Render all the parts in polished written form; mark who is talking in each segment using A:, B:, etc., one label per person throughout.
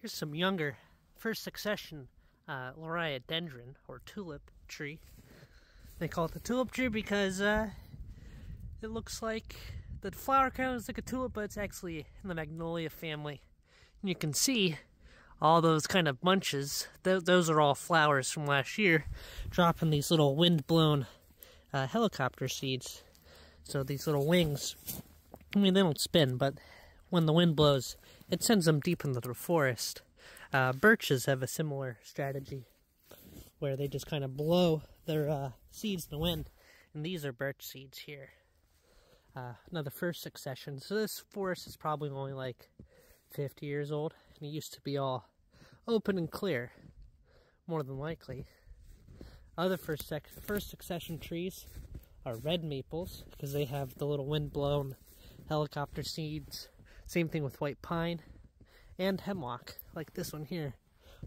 A: Here's some younger first succession Liriodendron, or tulip tree. They call it the tulip tree because it looks like the flower kind of looks like a tulip, but it's actually in the magnolia family. And you can see all those kind of bunches. Those are all flowers from last year, dropping these little wind-blown helicopter seeds. So these little wings, I mean, they don't spin, but when the wind blows, it sends them deep into the forest. Birches have a similar strategy, where they just kind of blow their seeds in the wind, and these are birch seeds here. Another first succession. So this forest is probably only like 50 years old, and it used to be all open and clear, more than likely. Other first succession trees are red maples, because they have the little wind-blown helicopter seeds. Same thing with white pine and hemlock, like this one here.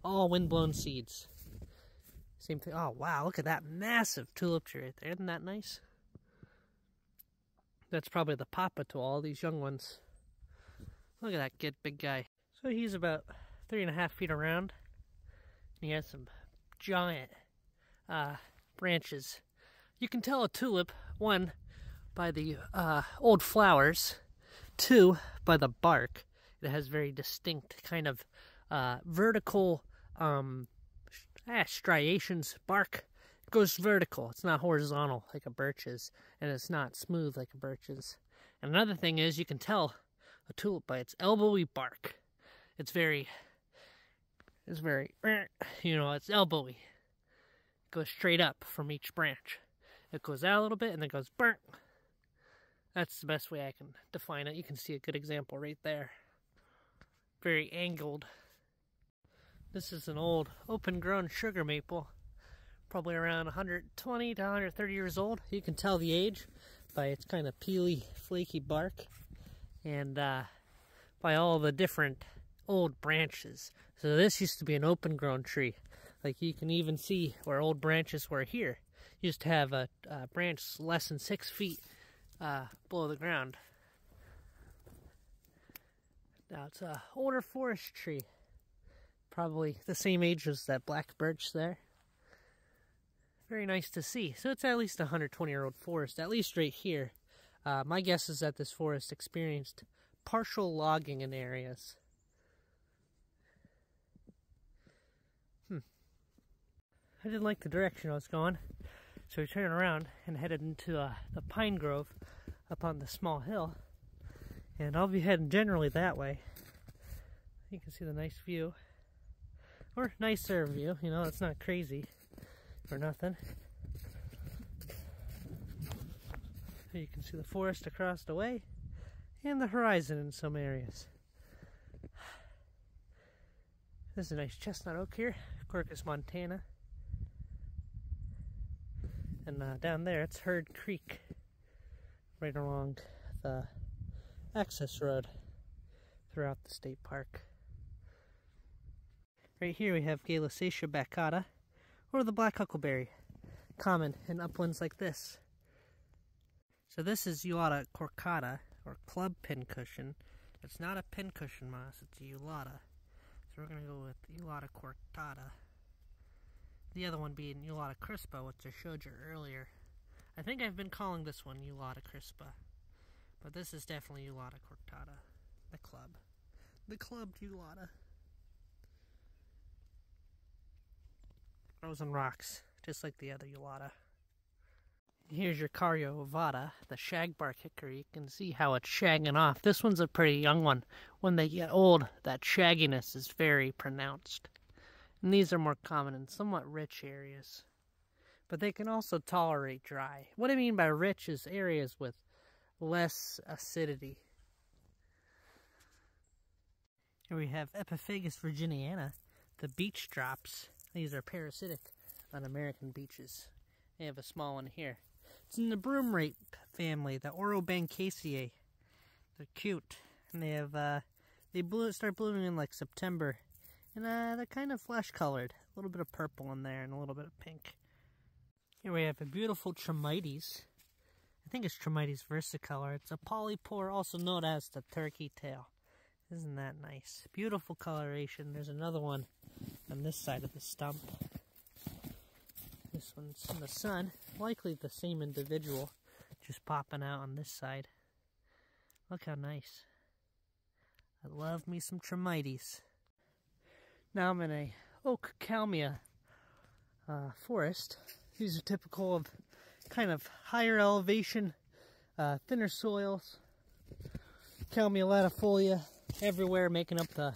A: All wind-blown seeds. Same thing. Oh, wow, look at that massive tulip tree right there. Isn't that nice? That's probably the papa to all these young ones. Look at that big guy. So he's about 3.5 feet around. And he has some giant branches. You can tell a tulip, one, by the old flowers, two, by the bark. It has very distinct kind of vertical striations. Bark goes vertical. It's not horizontal like a birch is, and it's not smooth like a birch is. And another thing is, you can tell a tulip by its elbowy bark. It's very, it's elbowy. It goes straight up from each branch. It goes out a little bit and then goes burnt. That's the best way I can define it. You can see a good example right there. Very angled. This is an old open-grown sugar maple, probably around 120 to 130 years old. You can tell the age by its kind of peely, flaky bark, and by all the different old branches. So this used to be an open-grown tree. Like, you can even see where old branches were here. You used to have a branch less than 6 feet below the ground. Now it's an older forest tree, probably the same age as that black birch there. Very nice to see. So it's at least a 120-year-old forest, at least right here. My guess is that this forest experienced partial logging in areas. I didn't like the direction I was going, so we turned around and headed into the pine grove up on the small hill. And I'll be heading generally that way. You can see the nice view. Or nicer view, you know, it's not crazy or nothing. You can see the forest across the way and the horizon in some areas. This is a nice chestnut oak here, Quercus montana. And down there, it's Hurd Creek, right along the access road throughout the state park. Right here we have Galeaceae baccata, or the black huckleberry, common in uplands like this. So this is Eulata corcata, or club pincushion. It's not a pincushion moss, it's a Eulata. So we're going to go with Eulata cortata. The other one being Eulata crispa, which I showed you earlier. I think I've been calling this one Eulata crispa, but this is definitely Eulata cortata, the club. The clubbed Eulata. Grows on rocks, just like the other Eulata. Here's your Cario ovata, the shagbark hickory. You can see how it's shagging off. This one's a pretty young one. When they get old, that shagginess is very pronounced. And these are more common in somewhat rich areas. But they can also tolerate dry. What I mean by rich is areas with less acidity. Here we have Epiphagus virginiana, the beach drops. These are parasitic on American beaches. They have a small one here. It's in the broomrape family, the Orobancaceae. They're cute. And they have, start blooming in like September. And they're kind of flesh colored. A little bit of purple in there and a little bit of pink. Here we have a beautiful Tramites. I think it's Tramites versicolor. It's a polypore, also known as the turkey tail. Isn't that nice? Beautiful coloration. There's another one on this side of the stump. This one's in the sun. Likely the same individual, just popping out on this side. Look how nice. I love me some Tremites. Now I'm in a Oak-Kalmia forest. These are typical of kind of higher elevation, thinner soils. Kalmia latifolia everywhere, making up the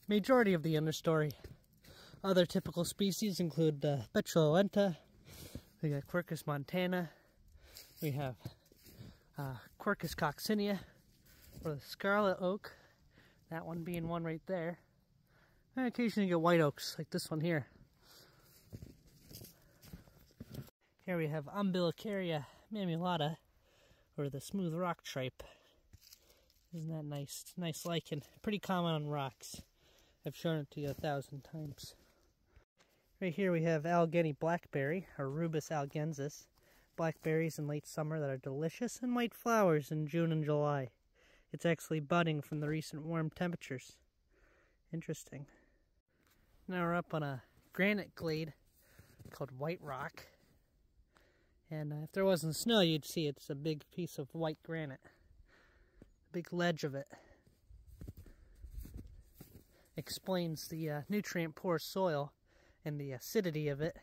A: majority of the understory. Other typical species include Betuloenta. We got Quercus montana. We have Quercus coccinea, or the scarlet oak. That one being one right there. And occasionally you get white oaks, like this one here. Here we have Umbilicaria mammulata, or the smooth rock tripe. Isn't that nice? It's nice lichen. Pretty common on rocks. I've shown it to you 1,000 times. Right here we have Allegheny blackberry, or Rubus algensis. Blackberries in late summer that are delicious, and white flowers in June and July. It's actually budding from the recent warm temperatures. Interesting. Now we're up on a granite glade called White Rock. And if there wasn't snow, you'd see it's a big piece of white granite. A big ledge of it. Explains the nutrient-poor soil and the acidity of it.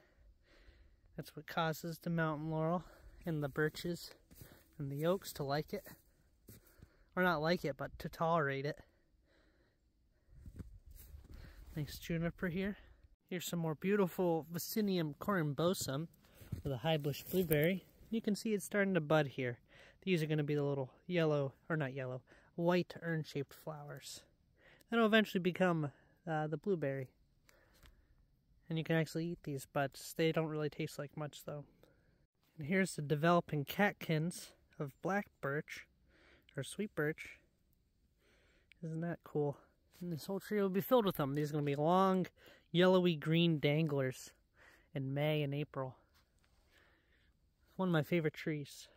A: That's what causes the mountain laurel and the birches and the oaks to like it. Or not like it, but to tolerate it. Nice juniper here. Here's some more beautiful Vaccinium corymbosum with a high bush blueberry. You can see it's starting to bud here. These are going to be the little yellow, or not yellow, white urn-shaped flowers. That'll eventually become the blueberry. And you can actually eat these buds. They don't really taste like much though. And here's the developing catkins of black birch, or sweet birch. Isn't that cool? And this whole tree will be filled with them. These are going to be long, yellowy green danglers in May and April. One of my favorite trees.